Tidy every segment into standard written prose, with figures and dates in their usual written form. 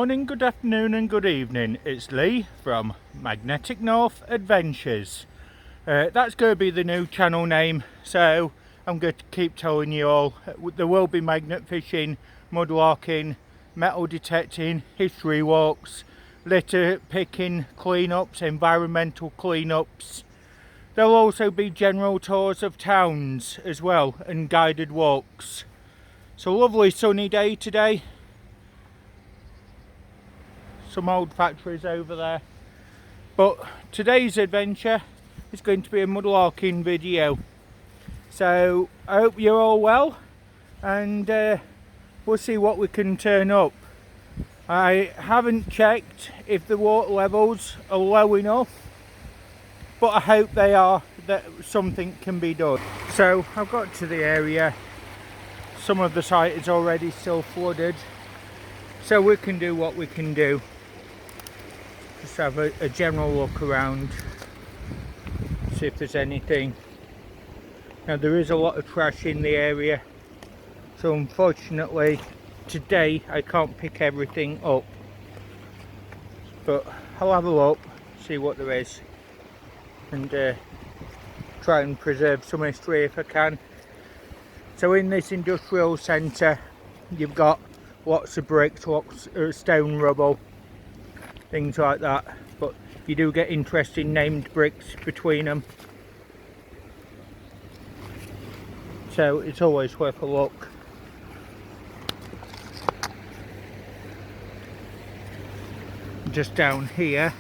morning, good afternoon and good evening. It's Lee from Magnetic North Adventures. That's going to be the new channel name, so I'm going to keep telling you all. There will be magnet fishing, mudlarking, metal detecting, history walks, litter picking, cleanups, environmental cleanups. There'll also be general tours of towns as well and guided walks. So lovely sunny day today. Some old factories over there, but today's adventure is going to be a mudlarking video, so I hope you're all well, and we'll see what we can turn up. I haven't checked if the water levels are low enough, but I hope they are, that something can be done. So I've got to the area. Some of the site is already still flooded, so we can do what we can do. Just have a general look around, see if there's anything. Now there is a lot of trash in the area, so unfortunately today I can't pick everything up, but I'll have a look, see what there is, and try and preserve some history if I can. So in this industrial centre you've got lots of bricks, lots of stone rubble, things like that, but you do get interesting named bricks between them, so it's always worth a look. Just down here,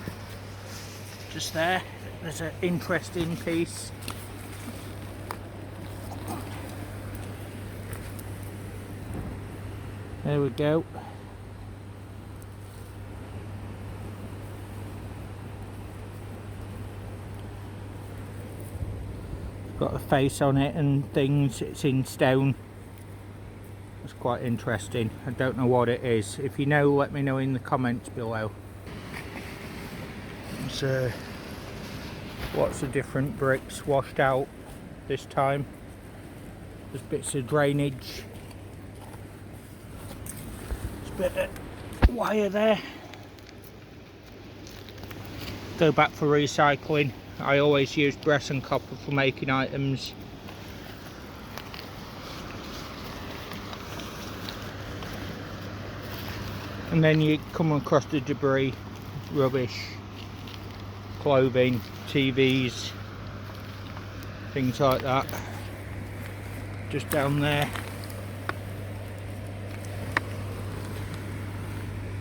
just there, there's an interesting piece. There we go. Got a face on it and things. It's in stone. It's quite interesting. I don't know what it is. If you know, let me know in the comments below. There's lots of different bricks washed out this time. There's bits of drainage. There's a bit of wire there. Go back for recycling. I always use brass and copper for making items. And then you come across the debris, rubbish, clothing, TVs, things like that. Just down there.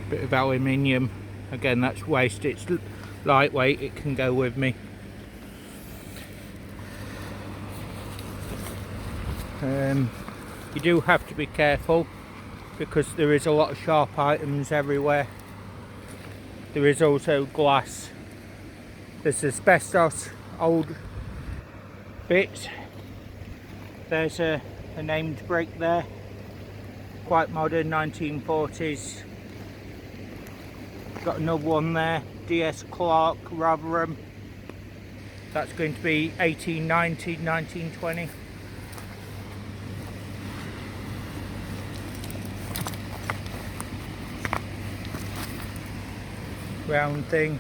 Bit of aluminium. Again, that's waste. It's lightweight, it can go with me. You do have to be careful because there is a lot of sharp items everywhere. There is also glass. There's asbestos, old bits. There's a named brick there, quite modern, 1940s. Got another one there, DS Clark, Rotherham. That's going to be 1890, 1920. Round thing.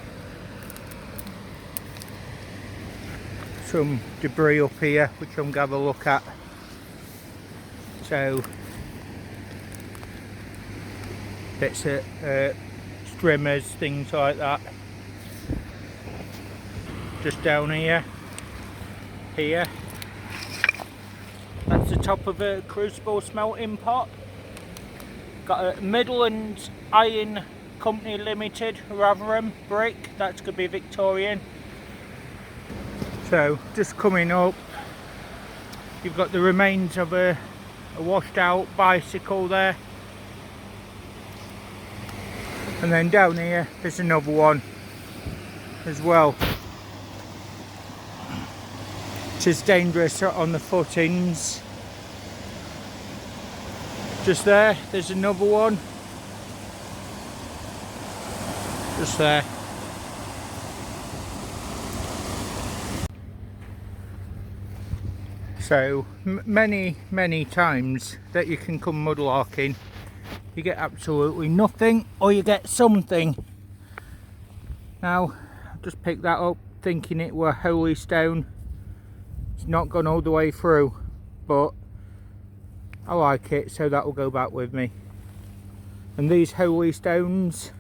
Some debris up here which I'm going to have a look at. So bits of streamers, things like that. Just down here. That's the top of a crucible smelting pot. Got a Midland Iron Company Limited Rotherham brick. That's going to be Victorian. So just coming up, you've got the remains of a washed out bicycle there, and then down here there's another one as well. It is dangerous on the footings. Just there's another one. Just there. So many times that you can come mudlarking, you get absolutely nothing, or you get something. Now, I've just picked that up thinking it were holy stone. It's not gone all the way through, but I like it, so that will go back with me. And these holy stones,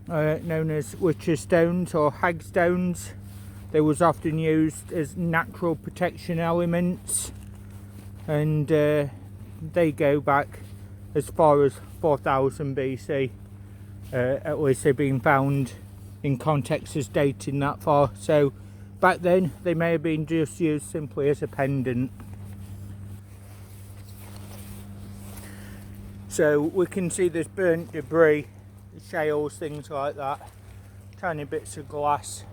known as witches stones or hag stones, they was often used as natural protection elements, and they go back as far as 4000 BC. At least they've been found in contexts as dating that far. So back then they may have been just used simply as a pendant. So we can see this burnt debris, shales, things like that, tiny bits of glass.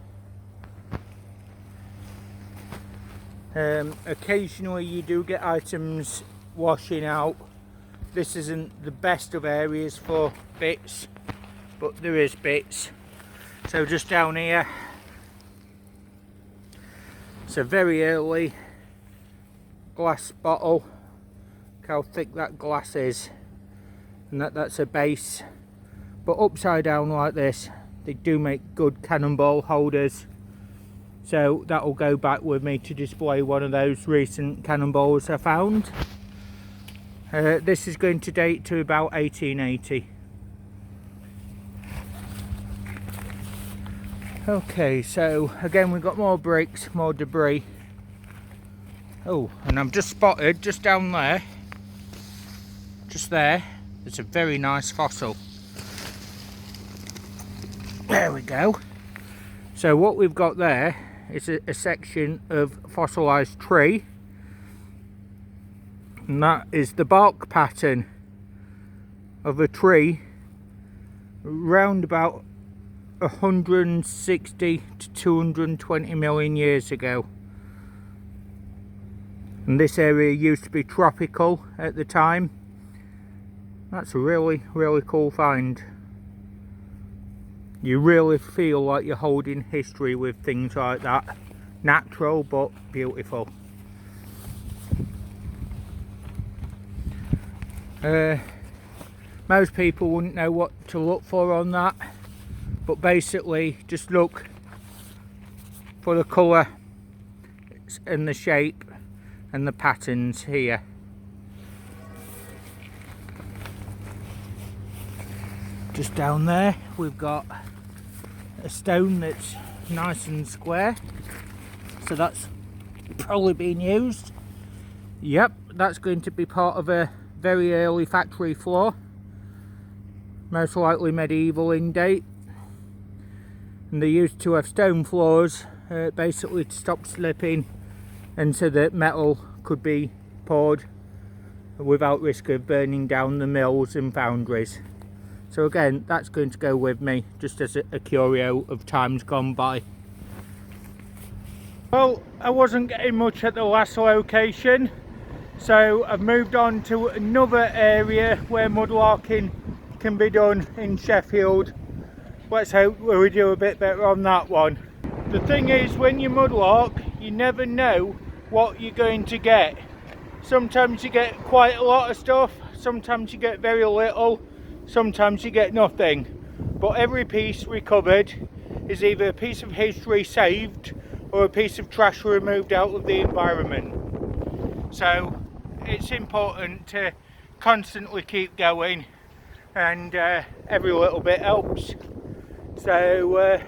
Occasionally you do get items washing out. This isn't the best of areas for bits, but there is bits. So just down here, it's a very early glass bottle. Look how thick that glass is, and that's a base. But upside down like this, they do make good cannonball holders. So that will go back with me to display one of those recent cannonballs I found. This is going to date to about 1880. Okay, so again we've got more bricks, more debris. Oh, and I've just spotted, just down there, just there, there's a very nice fossil. There we go. So what we've got there is a section of fossilised tree, and that is the bark pattern of a tree round about 160 to 220 million years ago. And this area used to be tropical at the time. That's a really cool find. You really feel like you're holding history with things like that. Natural but beautiful. Most people wouldn't know what to look for on that, but basically just look for the colour and the shape and the patterns here. Just down there we've got a stone that's nice and square, so that's probably been used. Yep, that's going to be part of a very early factory floor, most likely medieval in date. And they used to have stone floors basically to stop slipping, and so that metal could be poured without risk of burning down the mills and foundries. So again, that's going to go with me just as a curio of times gone by. Well, I wasn't getting much at the last location, so I've moved on to another area where mudlarking can be done in Sheffield. Let's hope we do a bit better on that one. The thing is, when you mudlark, you never know what you're going to get. Sometimes you get quite a lot of stuff, sometimes you get very little, sometimes you get nothing. But every piece recovered is either a piece of history saved or a piece of trash removed out of the environment. So it's important to constantly keep going, and every little bit helps. So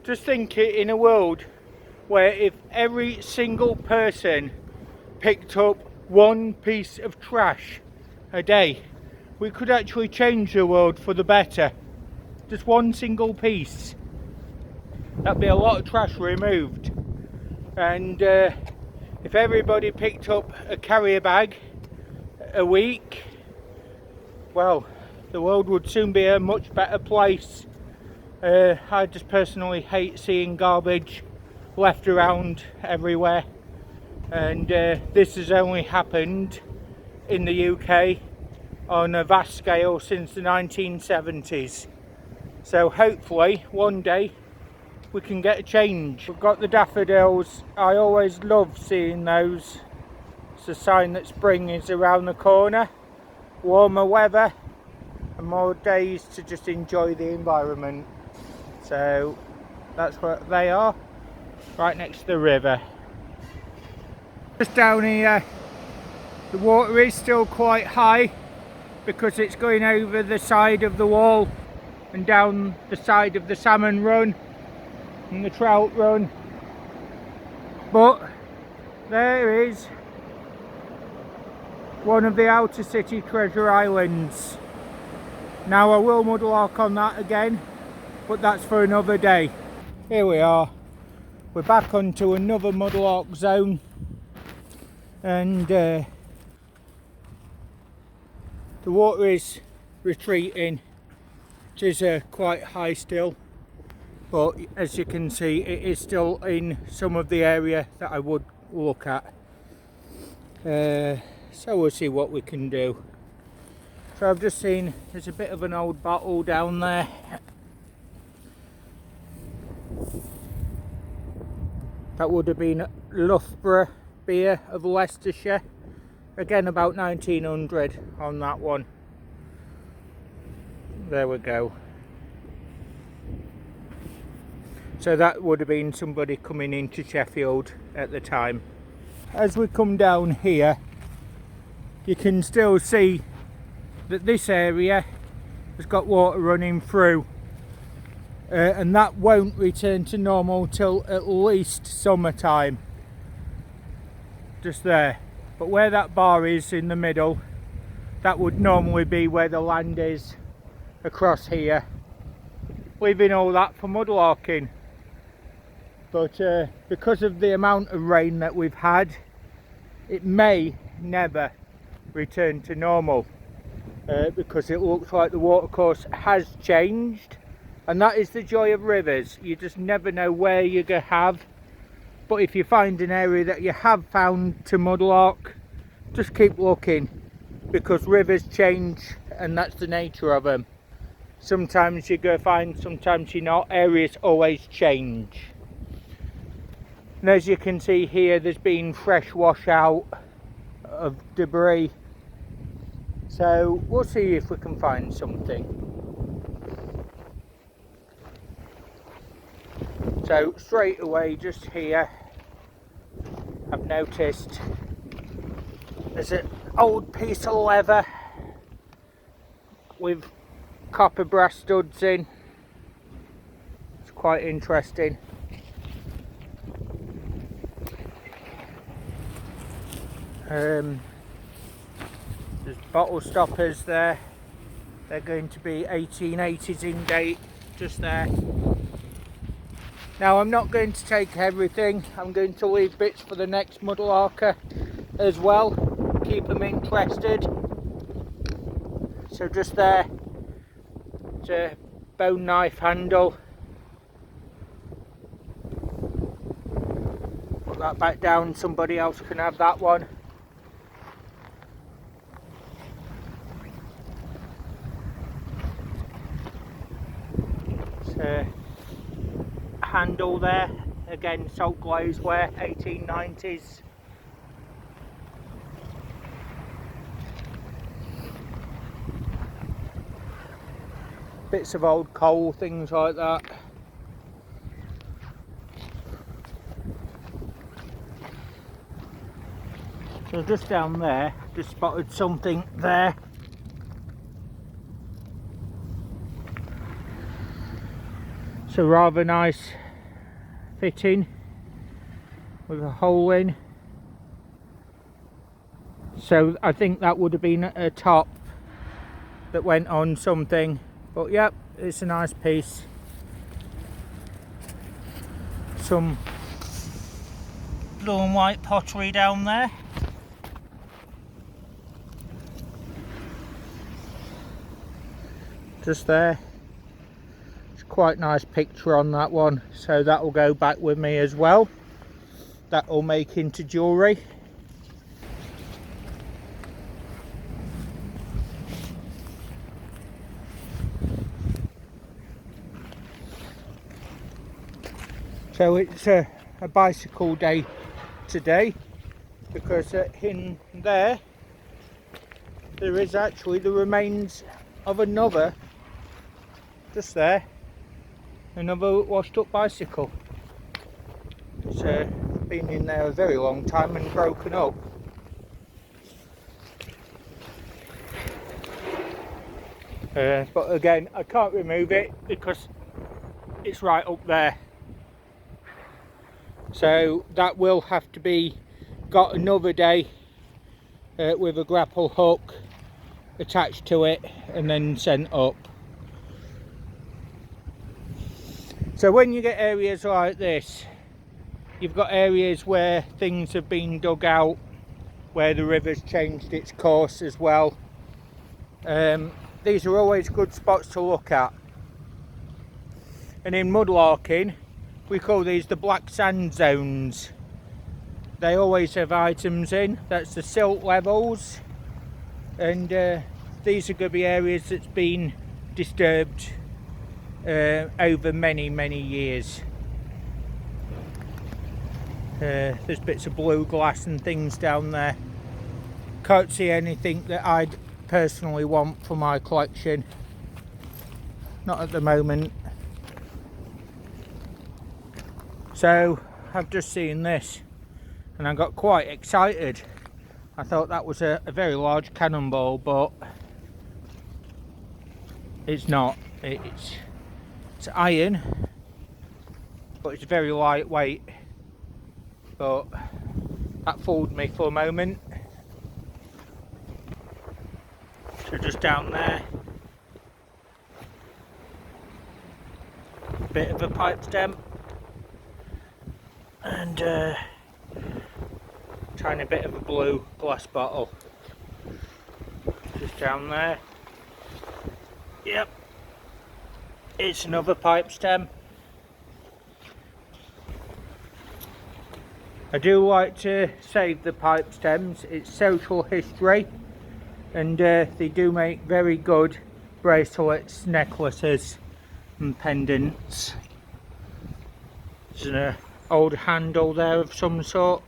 just think it in a world where if every single person picked up one piece of trash a day, we could actually change the world for the better. Just one single piece. That'd be a lot of trash removed. And if everybody picked up a carrier bag a week, well, the world would soon be a much better place. I just personally hate seeing garbage left around everywhere, and this has only happened in the UK on a vast scale since the 1970s. So hopefully one day we can get a change. We've got the daffodils. I always love seeing those. It's a sign that spring is around the corner. Warmer weather, and more days to just enjoy the environment. So that's what they are, right next to the river. Just down here, the water is still quite high because it's going over the side of the wall and down the side of the salmon run and the trout run. But there is one of the outer city treasure islands. Now I will mudlark on that again, but that's for another day. Here we are, we're back onto another mudlark zone, and the water is retreating. It is quite high still, but as you can see it is still in some of the area that I would look at. So we'll see what we can do. So I've just seen there's a bit of an old bottle down there. That would have been Loughborough beer of Leicestershire. Again about 1900 on that one. There we go. So that would have been somebody coming into Sheffield at the time. As we come down here, you can still see that this area has got water running through, and that won't return to normal till at least summertime. Just there. But where that bar is in the middle, that would normally be where the land is across here, leaving all that for mudlarking. But because of the amount of rain that we've had, it may never return to normal, because it looks like the watercourse has changed, and that is the joy of rivers. You just never know where you're going to have, but if you find an area that you have found to mudlark, just keep looking, because rivers change and that's the nature of them. Sometimes you're going to find, sometimes you're not. Areas always change. And as you can see here, there's been fresh washout of debris. So we'll see if we can find something. So straight away just here, I've noticed there's an old piece of leather with copper brass studs in. It's quite interesting. There's bottle stoppers there. They're going to be 1880s in date, just there. Now I'm not going to take everything. I'm going to leave bits for the next mudlarker as well. Keep them interested. So just there, it's a bone knife handle. Put that back down, somebody else can have that one. Handle there, again salt glazeware, 1890s. Bits of old coal, things like that. So just down there, just spotted something there. It's a rather nice fitting with a hole in. So I think that would have been a top that went on something. But yep, it's a nice piece. Some blue and white pottery down there. Just there. Quite nice picture on that one, so that will go back with me as well. That will make into jewellery. So it's a bicycle day today, because in there is actually the remains of another, just there, another washed up bicycle. It's been in there a very long time and broken up. But again, I can't remove it because it's right up there. So that will have to be got another day with a grapple hook attached to it and then sent up. So when you get areas like this, you've got areas where things have been dug out, where the river's changed its course as well. These are always good spots to look at. And in mudlarking, we call these the black sand zones. They always have items in, that's the silt levels, and these are going to be areas that's been disturbed over many years. There's bits of blue glass and things down there. Can't see anything that I'd personally want for my collection, not at the moment. So I've just seen this and I got quite excited. I thought that was a very large cannonball, but it's not. It's iron, but it's very lightweight. But that fooled me for a moment. So just down there, bit of a pipe stem and tiny bit of a blue glass bottle. Just down there. Yep, it's another pipe stem. I do like to save the pipe stems. It's social history, and they do make very good bracelets, necklaces and pendants. There's an old handle there of some sort.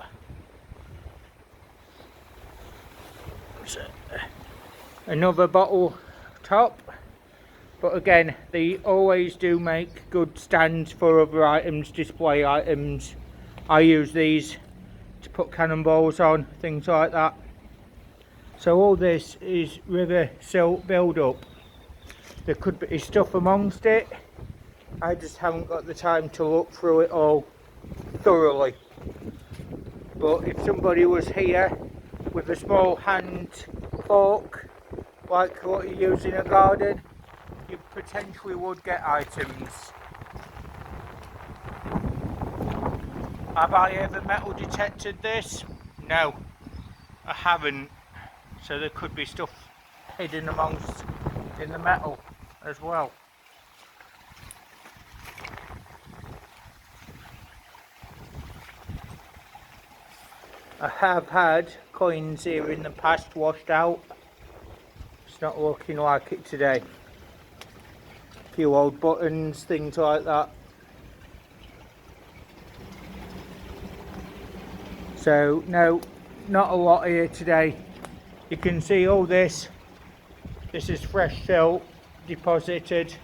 Another bottle top, but again, they always do make good stands for other items, display items. I use these to put cannonballs on, things like that. So all this is river silt build up. There could be stuff amongst it. I just haven't got the time to look through it all thoroughly. But if somebody was here with a small hand fork, like what you use in a garden, you potentially would get items. Have I ever metal detected this? No, I haven't. So there could be stuff hidden amongst in the metal as well. I have had coins here in the past washed out. It's not looking like it today. A few old buttons, things like that. So no, not a lot here today. You can see all this. This is fresh silt deposited,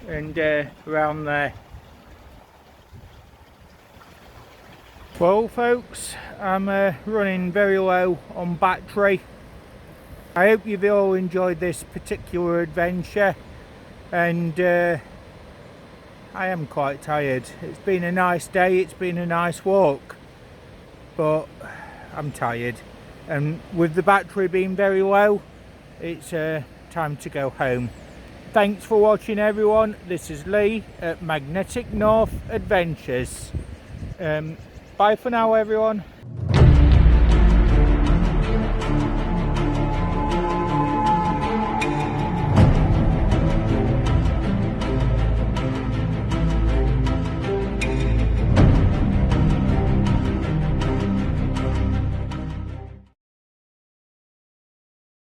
and around there. Well folks, I'm running very low on battery. I hope you've all enjoyed this particular adventure, and I am quite tired. It's been a nice day, it's been a nice walk, but I'm tired, and with the battery being very low, it's time to go home. Thanks for watching everyone. This is Lee at Magnetic North Adventures. Bye for now everyone.